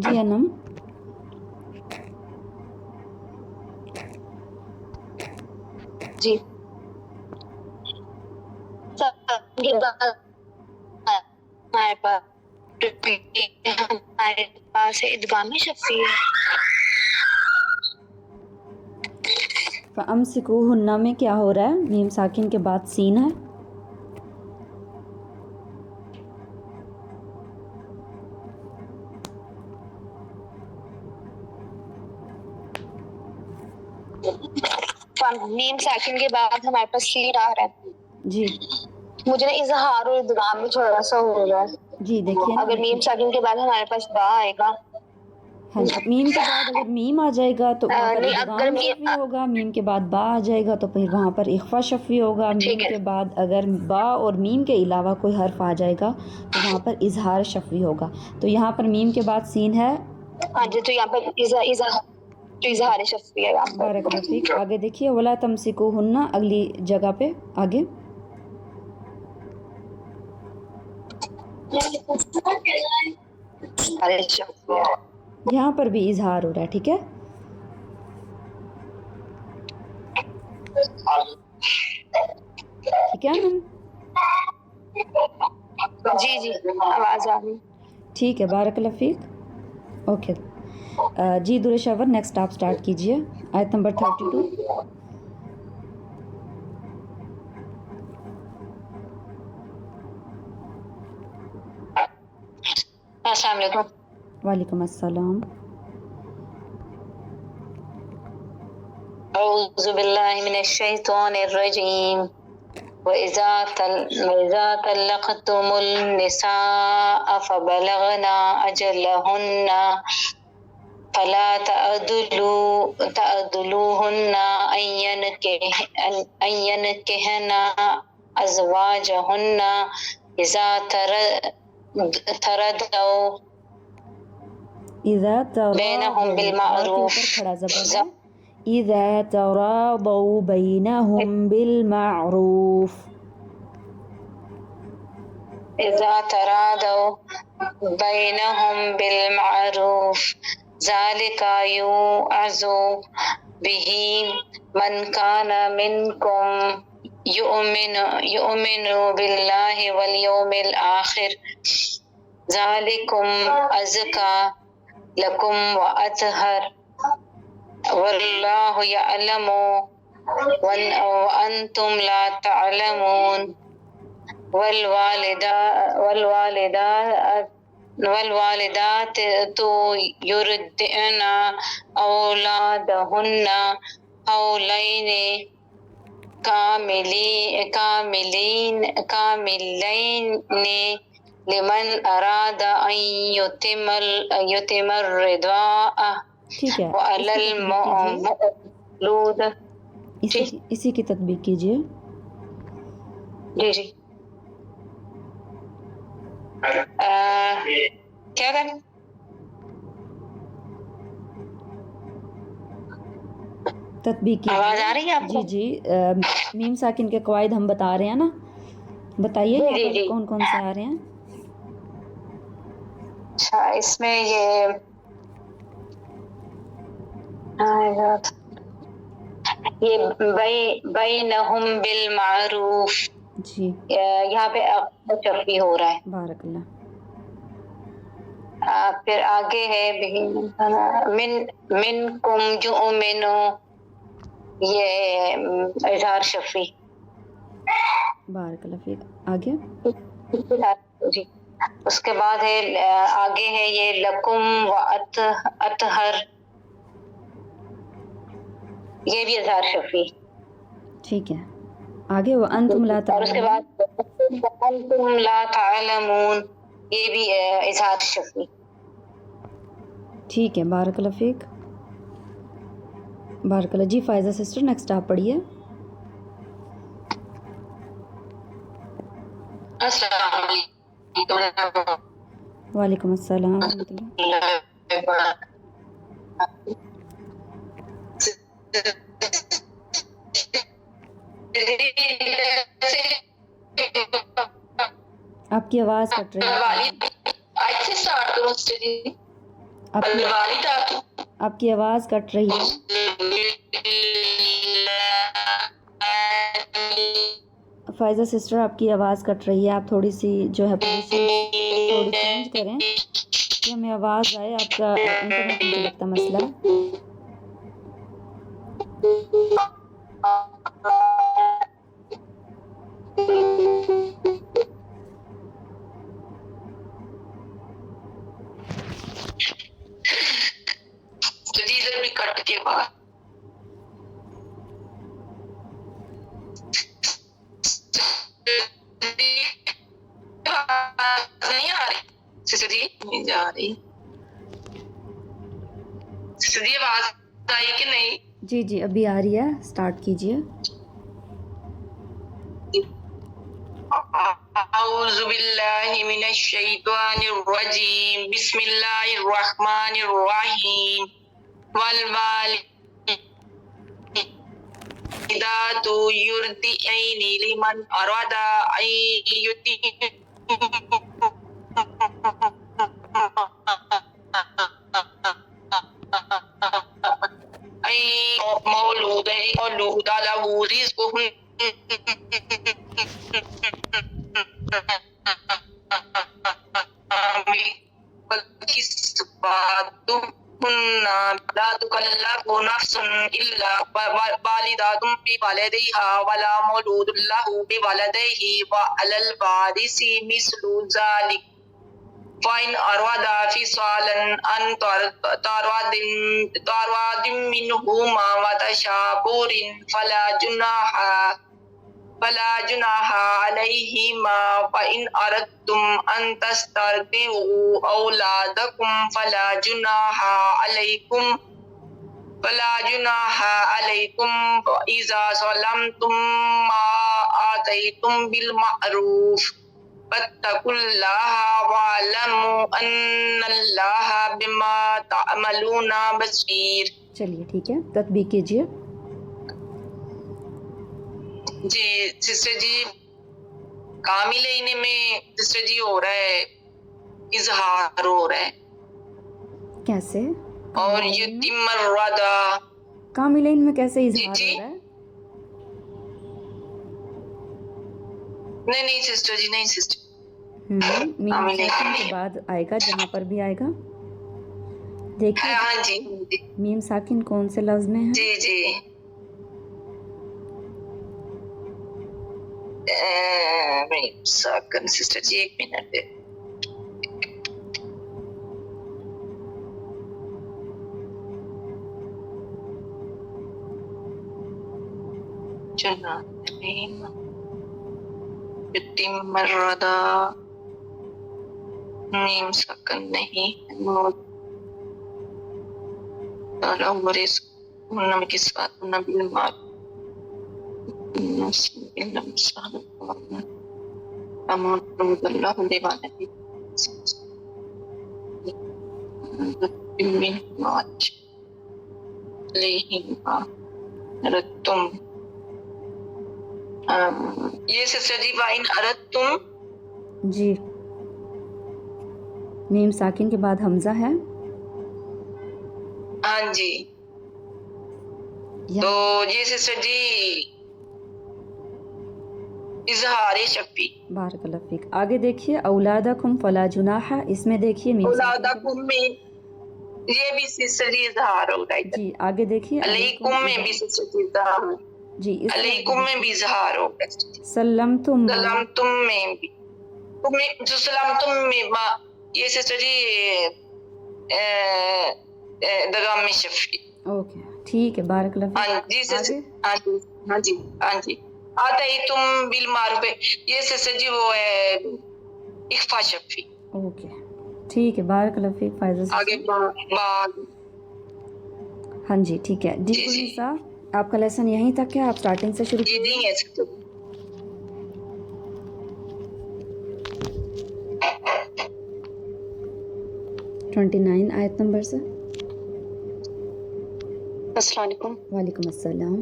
جی انم جی ہمارے پاس ادغام شفوی ہے. فَأَمْسِكُوهُنَّ میں کیا ہو رہا ہے؟ میم ساکن کے بعد سین ہے. میم سیکشن کے بعد ہمارے پاس سین آ رہا ہے. جی مجھے نا اظہار اور ادغام میں تھوڑا سا ہو رہا ہے. جی دیکھیے نا اگر میم سیکشن کے بعد ہمارے پاس با آئے گا ہاں جی میم کے بعد اگر میم آ جائے گا تو وہاں پر نہیں اگر ادغام شفوی ہوگا. میم کے بعد با آ جائے گا تو پھر وہاں پر اخفا شفوی ہوگا. میم ٹھیک ہے کے بعد اگر با اور میم کے علاوہ کوئی حرف آ جائے گا تو وہاں پر اظہار شفوی ہوگا. تو یہاں پر میم کے بعد سین ہے. ہاں جی تو یہاں پر اظہار شفوی ہے یہاں پر. بارک اللہ فیک. آگے دیکھیے ولا تمسکوہن اگلی جگہ پہ آگے یہاں پر بھی اظہار ہو رہا ہے. ٹھیک ہے ٹھیک ہے نا. جی جی آواز آ رہی. ٹھیک ہے بارک اللہ فیک. اوکے جی درشاور نیکسٹ آپ سٹارٹ کیجئے آیت نمبر 32. السلام علیکم. وعلیکم السلام. اعوذ باللہ من الشیطان الرجیم وَإِذَا طَلَّقْتُمُ النِّسَاءَ فَبَلَغْنَ أَجَلَهُنَّ فَلَا تَعْضُلُوهُنَّ أَن يَنكِحْنَ أَزْوَاجَهُنَّ إِذَا تَرَادَوْا اذا بَيْنَهُم تراضوا را کے اوپر بِالْمَعْرُوفِ کھڑا زبر ہے. اذا تراضوا بینہم بالمعروف. إذا ترادوا بينهم بالمعروف ذلك يوعظ به من كان منكم يؤمن بالله واليوم الآخر ذلكم أزكى لكم وأطهر والله يعلم وأنتم لا تعلمون. والوالدات يرضعن أولادهن حولين كاملين لمن أراد أن يتم الرضاعة ٹھیک ہے، وعلى المولود. اسی کی تطبیق کیجیے. جی جی کیا کریں؟ تطبیق کیجیے. آواز آ رہی ہے آپ کو؟ جی میم ساکن کے قواعد ہم بتا رہے ہیں نا، بتائیے یہاں جی پر جی. کون کون سے آ رہے ہیں. اچھا، اس میں یہ بینہم بالمعروف، جی یہاں پہ شفی ہو رہا ہے. بارک اللہ. پھر آگے ہے منکم یؤمنو، یہ اظہار شفی. بارک اللہ فیک. آگے جی. اس کے بعد ہے آگے ہے یہ لکم و اطہر، یہ بھی اظہار شفی. ٹھیک ہے. آگے وہ انتم لا اور اس کے تعلمون. بعد انتم لا تعلمون، یہ بھی اظہار شفی. ٹھیک ہے. بارک اللہ فیک. بارک اللہ. جی فائزہ سسٹر نیکسٹ آپ پڑھیے. السلام علیکم. وعلیکم السلام ورحمۃ اللہ. آپ کی آواز کٹ رہی ہے. آپ کی آواز کٹ رہی ہے. فائزہ سسٹر آپ کی آواز کٹ رہی ہے. آپ تھوڑی سی جو ہے پوزیشن تھوڑی چینج کریں کہ ہمیں آواز آئے. آپ کا انٹرنیٹ مجھے لگتا مسئلہ ہے. کٹ کے بعد نہیں آ رہی سسٹر جی، نہیں جا رہی سسٹر جی. آواز آئی کہ نہیں؟ جی ابھی آ رہی ہے. اسٹارٹ کیجیے. اعوذ باللہ من الشیطان الرجیم، بسم اللہ الرحمن الرحیم. والوالدات یرضعن لمن اراد ان یتم مولود له رزقهن لا تكلف نفس إلا والدة بولدها ولا مولود له بولده وعلى الوارث مثل ذلك فإن أرادا فصالا عن تراض منهما وتشاور فلا جناح عليهما. فإن أردتم أن تسترضعوا أولادكم فلا جناح عليكم إذا ظلمتم ما آتيتم بالمعروف واتقوا الله واعلموا أن الله بما تعملون بصير. چلیے ٹھیک ہے. تطبیق کیجیے. جی سسٹر جی، کاملین میں سسٹر جی ہو رہا ہے اظہار ہو رہا ہے. کیسے؟ اور یتیم الرضا کاملین میں کیسے اظہار ہو رہا ہے؟ نہیں سسٹر جی، نہیں سسٹر. میم ساکن کے بعد آئے گا، جہاں پر بھی آئے گا دیکھیے. ہاں جی میم ساکن کون سے لفظ میں ہے؟ جی ساکن سسٹر جی 1 منٹ دے. یتیم مردا میم ساکن نہیں تعالیٰ ورث انم کی ساتھ نبی المال امود اللہ دیوانتی من ماج علیہم اردتم. یہ سسٹر جی وائن اردتم جی میم ساکن کے بعد حمزہ ہے. ہاں جی تو یہ سسٹر جی اظہار شفی. بارک اللہ فیک. آگے دیکھیے اولادکم فلا جناح، اس میں دیکھیے میم ساکن کے اولادکم میں یہ بھی سسٹر جی اظہار ہوگا. جی آگے دیکھیے علیکم میں بھی سسٹر جی اظہار، جی علیکم میں بھی اظہار ہوگا. سلمتم سلامتم میں بھی جو سلامتم میں یہ سسٹر جی دغام میں شفی. اوکے ٹھیک ہے بارک اللہ فیک. ہاں جی سسٹر. آگے ہاں جی ہاں جی ہاں جی آتیتم بالمعروف یہ سسٹر جی وہ ہے اخفا شفی. اوکے ٹھیک ہے بارک اللہ فیک. فائزہ آگے بعد ہاں جی ٹھیک ہے. جی کنیسا آپ کا لیسن یہیں تک ہے، آپ سٹارٹنگ سے شروع یہ کیجیے. نہیں ہے سسٹر. 29 آیت نمبر سے. السلام علیکم. وعلیکم السلام.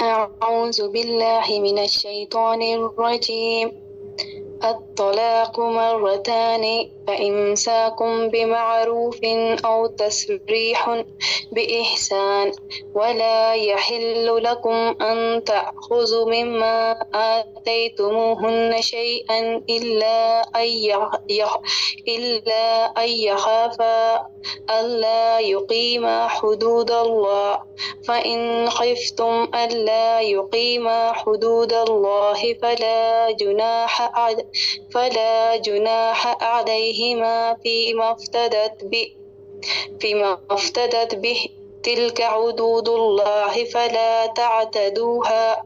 اعوذ باللہ من الشیطان الرجیم. الطلاق مرتان فإمساك بمعروف أو تسريح بإحسان ولا يحل لكم أن تأخذوا مما آتيتموهن شيئا إلا أن يخافا ألا يقيما حدود الله فإن خفتم ألا يقيما حدود الله فلا جناح عليهما فيما افتدت به تلك حدود الله فلا تعتدوها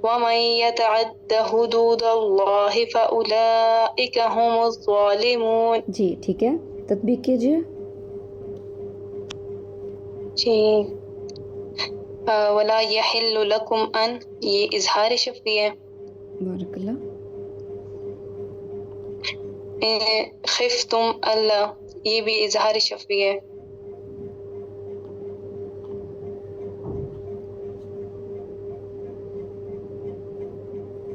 ومن يتعد حدود الله فأولئك هم الظالمون. جی ٹھیک ہے تطبیق کیجیے. جی ولا يحل لكم ان یہ اظہار شفی ہے. بارک اللہ. خفتم اللہ یہ بھی اظہار شفی ہے.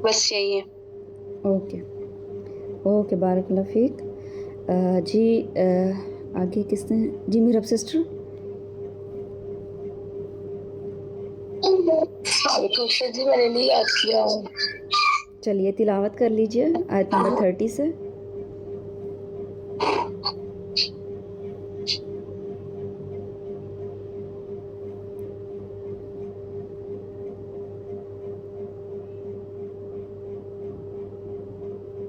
بس یہی ہے. اوکے اوکے بارک اللہ فیک. جی آگے کس نے؟ جی میرب سسٹر. جی میں نے نہیں یاد کیا. چلیے تلاوت کر لیجئے آیت نمبر 30 سے.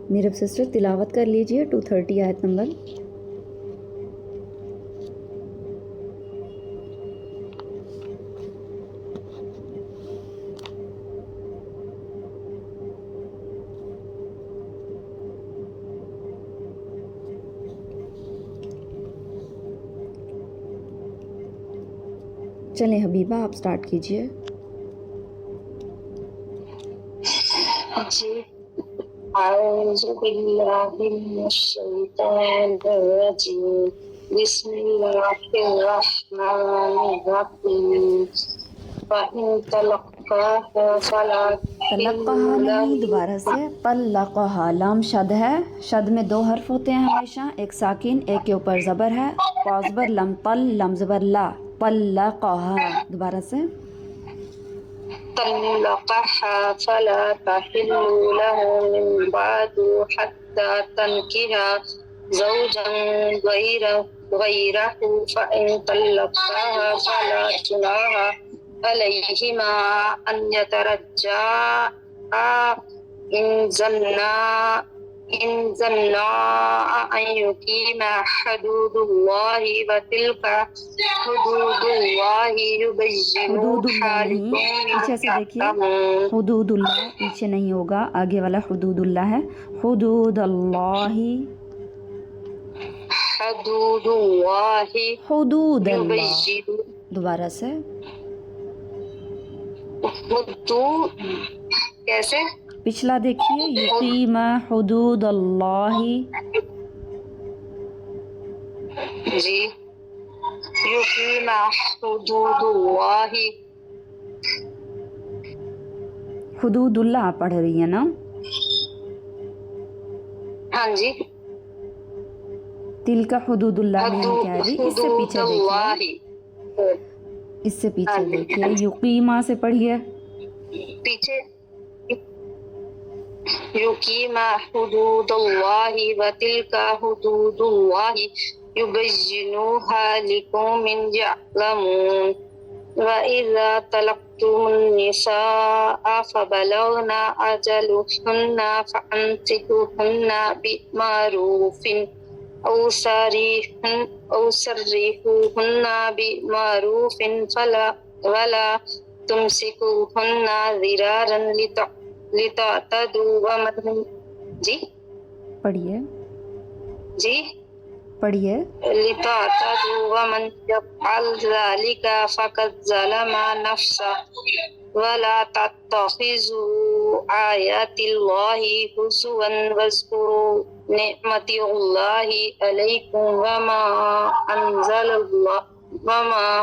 میرب سسٹر تلاوت کر لیجئے 230 آیت نمبر. چلیں حبیبہ آپ سٹارٹ کیجئے. جی اعوذ باللہ من الشیطان الرجیم بسم اللہ الرحمن الرحیم فإن طلقاها فلا طلقها نہیں، دوبارہ سے طلقها. لام شد ہے، شد میں 2 حرف ہوتے ہیں ہمیشہ، ایک ساکن ایک کے اوپر زبر ہے. پاس زبر لم طل لم زبر لا طلقها. دوبارہ سے طلقها فلا تحل له من بعد حتى تنكح زوجا غيره فإن طلقها فلا جناح علیہما ان یترجا ان ظنا ان یقیما حدود اللہ وتلک حدود اللہ حدود یبینوہا اللہ نہیں، پیچھے سے دیکھیے، حدود اللہ پیچھے نہیں ہوگا، آگے والا حدود اللہ ہے، حدود اللہ، حدود اللہ حدود اللہ، یبین دوبارہ سے، حدود کیسے پچھلا دیکھیے، یقیم حدود اللہ، جی یقیم حدود اللہ حدود اللہ آپ پڑھ رہی ہیں نا؟ ہاں جی تل کا حدود اللہ نہیں کہہ رہی، اس سے حدود پیچھے اللہ دیکھیے، اس سے پیچھے دیکھیے، یقیمہ سے پڑھیے، پیچھے یقیم حدود اللہ وتلک حدود اللہ یبینوہا لقوم یعلمون وَإِذَا طَلَقْتُمُ النِّسَاءَ فَبَلَغْنَ أَجَلَهُنَّ فَأَمْسِكُوهُنَّ بِمَعْرُوفٍ أَوْ سَرِّحُوهُنَّ بِمَعْرُوفٍ وَلَا تُمْسِكُوهُنَّ ضِرَارًا لِتَعْتَدُوا وَمَنْ جی پڑھیے جی پڑھیے، لِتَعْتَدُوا وَمَنْ يَفْعَلْ ذَلِكَ فَقَدْ ظَلَمَ نَفْسَهُ وَلَا تَتَّخِذُوا آيَاتِ اللَّهِ هُزُوًا وَاذْكُرُوا نِعْمَةَ اللَّهِ عَلَيْكُمْ وَمَا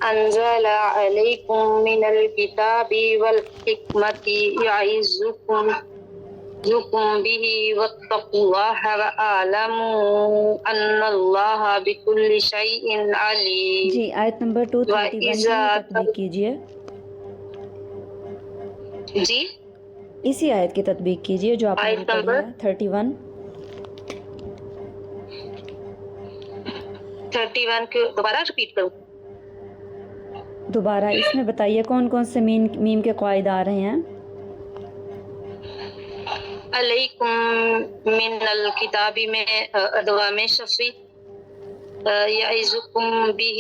أَنزَلَ عَلَيْكُمْ مِنَ الْكِتَابِ وَالْحِكْمَةِ يَعِظُكُمْ به واتقوا الله واعلموا ان اللہ بكل شيء علیم. جی آیت نمبر 231 کی تطبیق کیجیے، جی اسی آیت کی تطبیق کیجیے جو آپ نے آیت پڑھی ہے، 31 کو دوبارہ ریپیٹ کروں؟ دوبارہ اس میں بتائیے کون کون سے میم کے قواعد آ رہے ہیں؟ علیکم من الکتاب میں ادغام شفوی، یعظکم به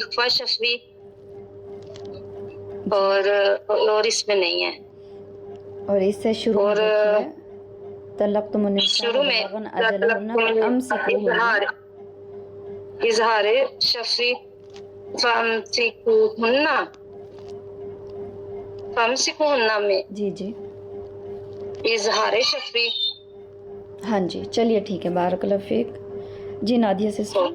اخفا شفوی، اور اس میں نہیں ہے. اور اس سے شروع میں دیکھیے، طلقتم النساء شروع میں فبلغن اجلہن فامسکوہن، اظہار شفوی فامسکوہن میں جی جی اظہار شفوی. ہاں جی چلیے ٹھیک ہے، بارک اللہ فیک. جی نادیہ سسٹر.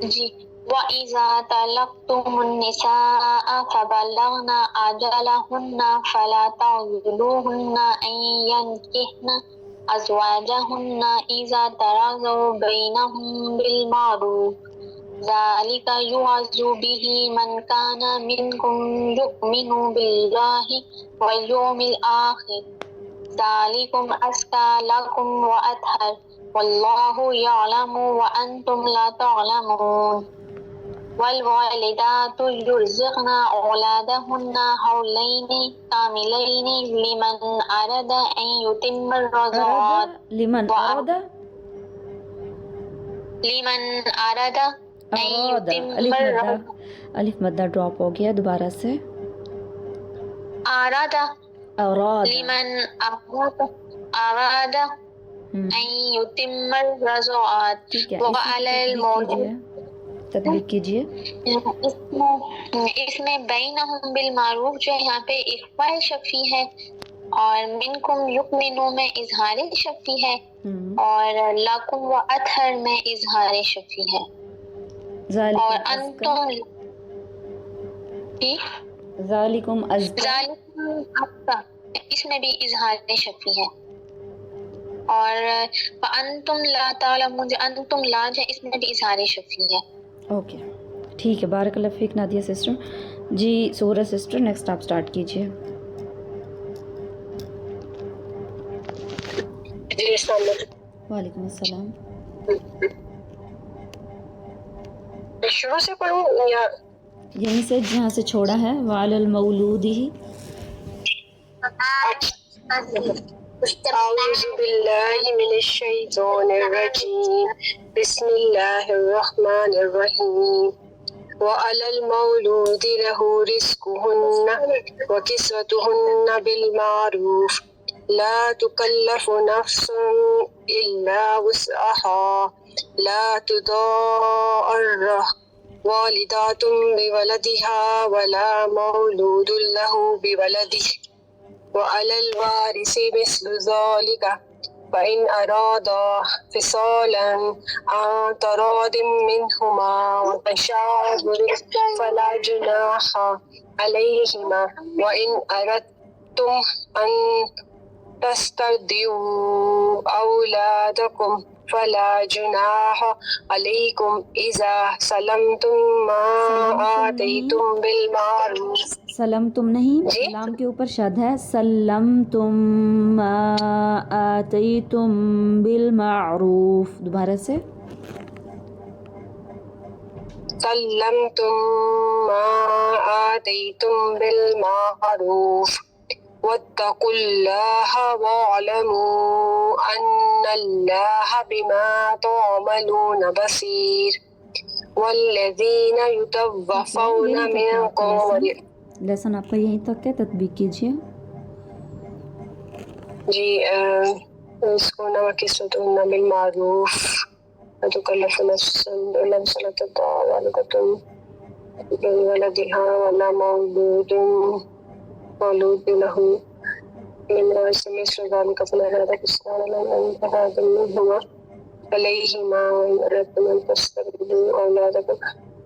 جی وَإِذَا طَلَقْتُمُ النِّسَاءَ فَبَلَغْنَ أَجَلَهُنَّ فَلَا تَعْضُلُوهُنَّ أَن يَنكِحْنَ أَزْوَاجَهُنَّ إِذَا تَرَاضَوْا بَيْنَهُم بِالْمَعْرُوفِ ذَلِكَ يُوعَظُ بِهِ مَنْ كَانَ مِنكُمْ يُؤْمِنُ بِاللَّهِ وَالْيَوْمِ الْآخِرِ ذَلِكُمْ أَزْكَى لَكُمْ وَأَطْهَرُ وَاللَّهُ يَعْلَمُ وَأَنْتُمْ لَا تَعْلَمُونَ. وَالْوَالِدَاتُ يُرْضِعْنَ أَوْلَادَهُنَّ حَوْلَيْنِ كَامِلَيْنِ لِمَنْ أَرَادَ أَنْ يُتِمَّ الرَّضَاعَةَ لمن اراد أَنْ يُتِمَّ الرَّضَاعَةَ الف مدہ ڈراپ ہو گیا، دوبارہ سے، اراد اراد أن يتم الرضاعة ٹھیک ہے، وعلى المولود. تطبیق کیجیے. اس میں بینہم بالمعروف جو ہے یہاں پہ اخفاء شفی ہے، اور منکم یؤمنو میں اظہار شفی ہے، اور لکم و اطہر میں اظہار شفی ہے، اور انتم ذالکم ازکا، ذالکم افضل اس میں بھی اظہار شفی ہے، اور فانتم لا تعلمون جو انتم لا ہے اس میں بھی اظہار شفی ہے. اوکے ٹھیک ہے، بارک اللہ فیک نادیہ سسٹر. جی سورہ سسٹر نیکسٹ آپ سٹارٹ کیجیے. جی السلام علیکم. وعلیکم السلام. شروع سے پڑھوں یا یہیں سے جہاں سے چھوڑا ہے وعلی المولودی ہی. أعوذ بالله من الشيطان الرجيم بسم الله الرحمن الرحيم وعلى المولود له رزقهن وكسوتهن بالمعروف لا تكلف نفس إلا وسعها لا تضار والدات بولدها ولا مولود له بولده وعلى الوارث مثل ذلك فإن أرادا فصالا عن تراض منهما وتشاور فلا جناح عليهما وإن أردتم أن تسترضعوا أولادكم فلا جناح عليكم إذا سلمتم ما آتيتم بالمعروف. سلم تم نہیں، جی؟ لام کے اوپر شد ہے. سلم تم ما آتیتم بالمعروف. دوبارہ سے. سلمتم ما آتيتم بالمعروف واتقوا الله واعلموا أن الله بما تعملون بصير والذين يتوفون منكم. لیسن آپ کا یہیں تک ہے، تطبیق کیجیے. جی رزقهن وكسوتهن بالمعروف لا تكلف نفس إلا وسعها والدة بولدها ولا مولود له من الوارث مثل ذلك فإن أرادا فصالا عن تراض منهما عليهما وإن أردتم أن تسترضعوا أولادكم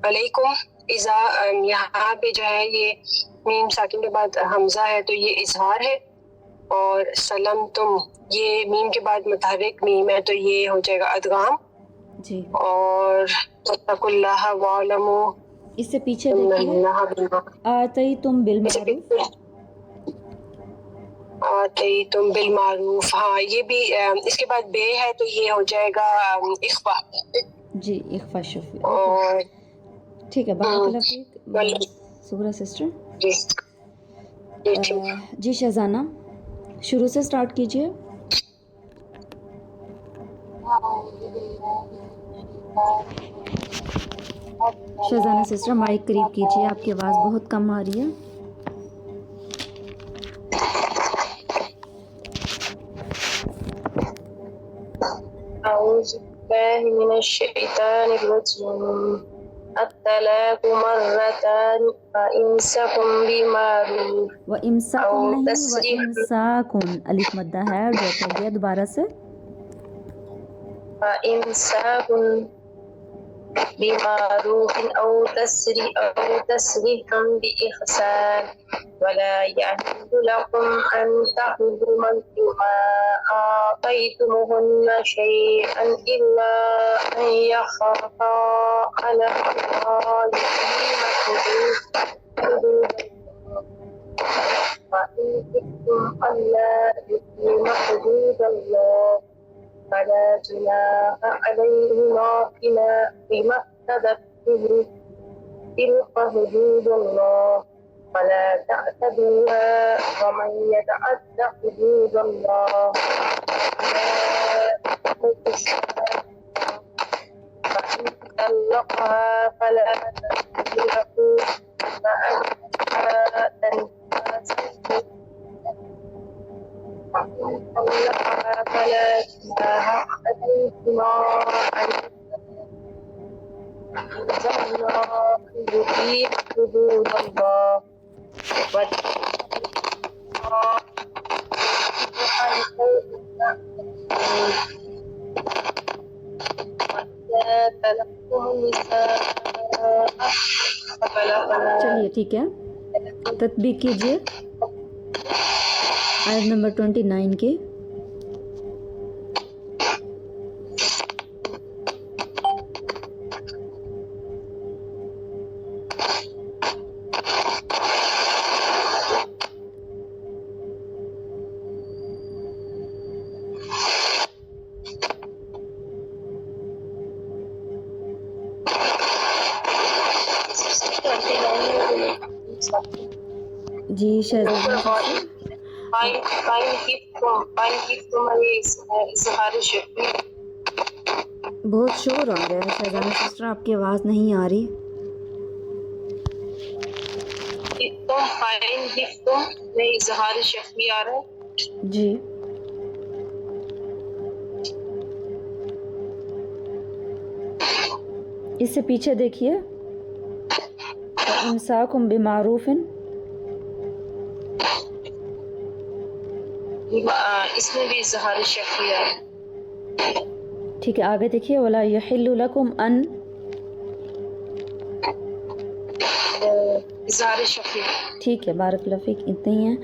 عليكم. إذا یہاں پہ جو ہے یہ میم ساکن کے بعد حمزہ ہے تو یہ اظہار ہے، اور سلم تم یہ میم کے بعد متحرک میم ہے تو یہ ہو جائے گا ادغام. جی، اور واتقوا اللہ واعلموا اس سے پیچھے ان دیکھیے اللہ بما آتیتم بالمعروف. آتیتم بالمعروف. ہاں یہ بھی اس کے بعد بے ہے تو یہ ہو جائے گا اخفا. جی، اخفا شفی. اور ٹھیک ہے، بارک اللہ فیک. سغرا سسٹر. جی ٹھیک. جی شہزانہ شروع سے سٹارٹ کیجیے. شہزانہ سسٹر مائک قریب کیجیے، آپ کی آواز بہت کم آ رہی ہے. أعوذ بالله من الشيطان الرجيم الطلاق مرتان فإمساك بمعروف وَإِمْسَاكٌ نہیں، وَإِمْسَاكٌ الف مدہ ہے، ڈراپ ہو گیا. دوبارہ سے. فإمساك بمعروف أو تسريح بإحسان ولا يحل لكم أن تأخذوا مما آتيتموهن شيئا إلا أن يخافا ألا يقيما حدود وإن خفتم ألا يقيما حدود الله فلا جناح عليهما فيما افتدت به تلك حدود الله ولا تعتدوها ومن يتعد حدود الله فإن طلقها فلا تحل له بعدها تنكح وإن طلقها فلا جناح عليهما أن يتزوجا يقيم حدود الله چلیے ٹھیک ہے، تطبیق کیجیے آیت نمبر 29 کی. جی شہزادہ بہت شور آ رہا ہے شہزادہ سسٹر، آپ کی آواز نہیں آ رہی. تم فائن تم میں اظہار شفقی آ رہا ہے. جی اس سے پیچھے دیکھیے امساکم بمعروف، اس میں بھی اظہار شفقی آ رہا ہے. ٹھیک ہے آگے دیکھیے ولا یحل لکم ان، اظہار شفقی. ٹھیک ہے بارک اللہ فیک، اتنے ہی ہیں،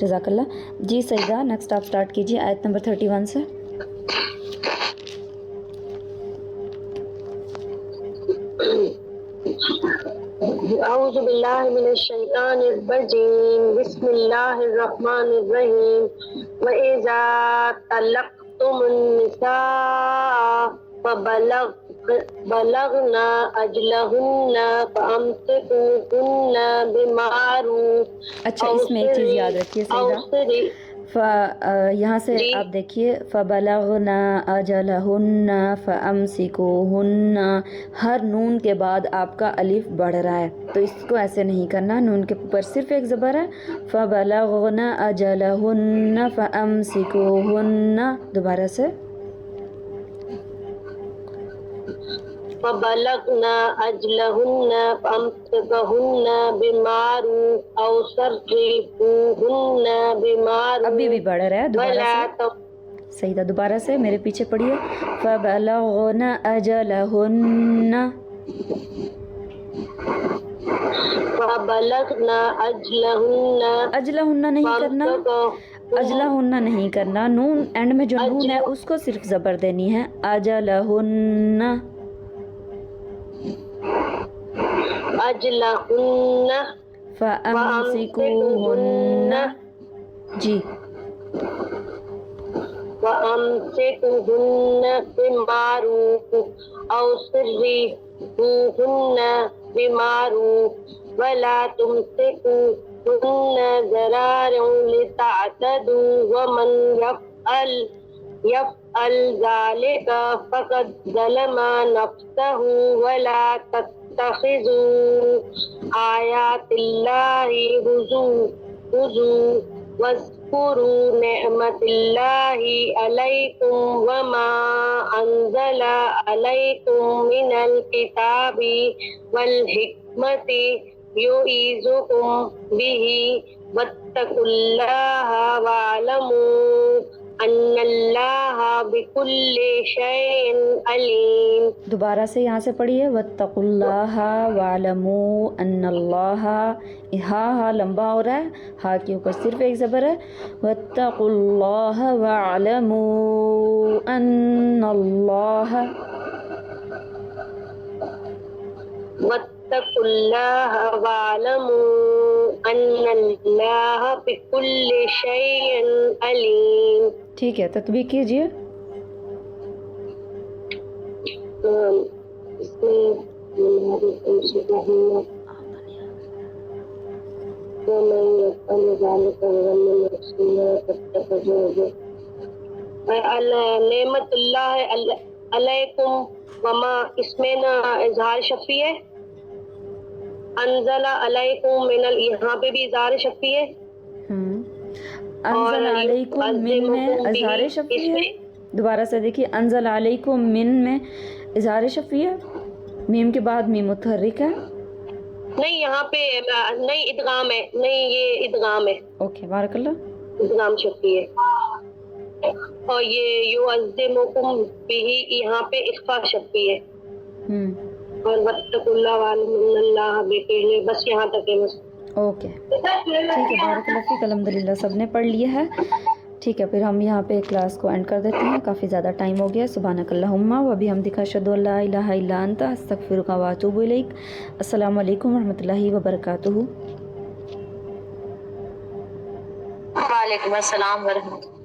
جزاک اللہ. جی سیدہ نیکسٹ آپ سٹارٹ کیجیے آیت نمبر 31 سے. اعوذ باللہ من الشیطان الرجیم، بسم اللہ الرحمن الرحیم. وَإِذَا طَلَّقْتُمُ النِّسَاءَ فَبَلَغْنَ أَجَلَهُنَّ فَأَمْسِكُوهُنَّ بِمَعْرُوفٍ. اچھا اس میں ایک چیز یاد رکھیے سیدہ، یہاں سے آپ دیکھیے فَبَلَغْنَ أَجَلَهُنَّ فَأَمْسِكُوهُنَّ، ہر نون کے بعد آپ کا الف بڑھ رہا ہے، تو اس کو ایسے نہیں کرنا، نون کے اوپر صرف ایک زبر ہے. فَبَلَغْنَ أَجَلَهُنَّ فَأَمْسِكُوهُنَّ، دوبارہ سے فَبَلَغْنَ أَجَلَهُنَّ فَأَمْسِكُوهُنَّ بِمَعْرُوفٍ أَوْ سَرِّحُوهُنَّ بِمَعْرُوفٍ. ابھی بھی بڑھ رہا ہے، دوبارہ سے سیدہ دوبارہ سے میرے پیچھے پڑھیے. فَبَلَغْنَ أَجَلَهُنَّ، فَبَلَغْنَ أَجَلَهُنَّ، اجلہن نہیں کرنا، اجلہن نہیں کرنا، نون اینڈ میں جو نون ہے اس کو صرف زبر دینی ہے. اجلہن، أجلهن فَأَمْسِكُوهُنَّ. جی وَأَمْسِكُوهُنَّ بِمَعْرُوفٍ أَوْ سَرِّحُوهُنَّ بِمَعْرُوفٍ وَلَا تُمْسِكُوهُنَّ ضَرَارًا لِتَعْتَدُوا وَمَنْ يفعل ذلك فقد ظلم نفسه ولا تتخذوا آيات الله هزوا واذكروا نعمة الله عليكم وما أنزل عليكم من الكتاب والحكمة يعظكم به واتقوا الله واعلموا ان اللہ بکل شیء علیم. دوبارہ سے یہاں سے پڑھیے واتقوا اللہ واعلموا ان اللہ، ہا لمبا ہو رہا ہے، ہا کے اوپر صرف ایک زبر ہے. واتقوا اللہ واعلموا ان اللہ، واتقوا اللہ واعلموا ان اللہ بکل شیء علیم. ٹھیک ہے تطبیق کیجیے. نعمت اللہ علیکم وما، اس میں نا اظہار شفیع ہے. انزل علیکم من، یہاں پہ بھی اظہار شفیع ہے. انزل علیکم من میں اظہار شفیع ہے. دوبارہ سے دیکھیے انزل علیکم من میں اظہار شفیع ہے، میم کے بعد میم متحرک ہے. نہیں یہاں پہ نہیں ادغام ہے، نہیں یہ ادغام ہے. اوکے بارک اللہ. ادغام شفیع ہے. اور یہ یعظمکم بہ یہاں پہ اخفاء شفیع ہے. اور واتقوا اللہ واعلموا ان اللہ بکل، بس یہاں تک ہے بس. اوکے ٹھیک ہے بارک اللہ فیک. الحمدللہ سب نے پڑھ لیا ہے. ٹھیک ہے پھر ہم یہاں پہ کلاس کو اینڈ کر دیتے ہیں، کافی زیادہ ٹائم ہو گیا. سبحانک اللہم و بحمدک اشہد ان لا الہ الا انت استغفرک و اتوب الیک. السلام علیکم ورحمۃ اللہ وبرکاتہ. وعلیکم السلام ورحمۃ اللہ.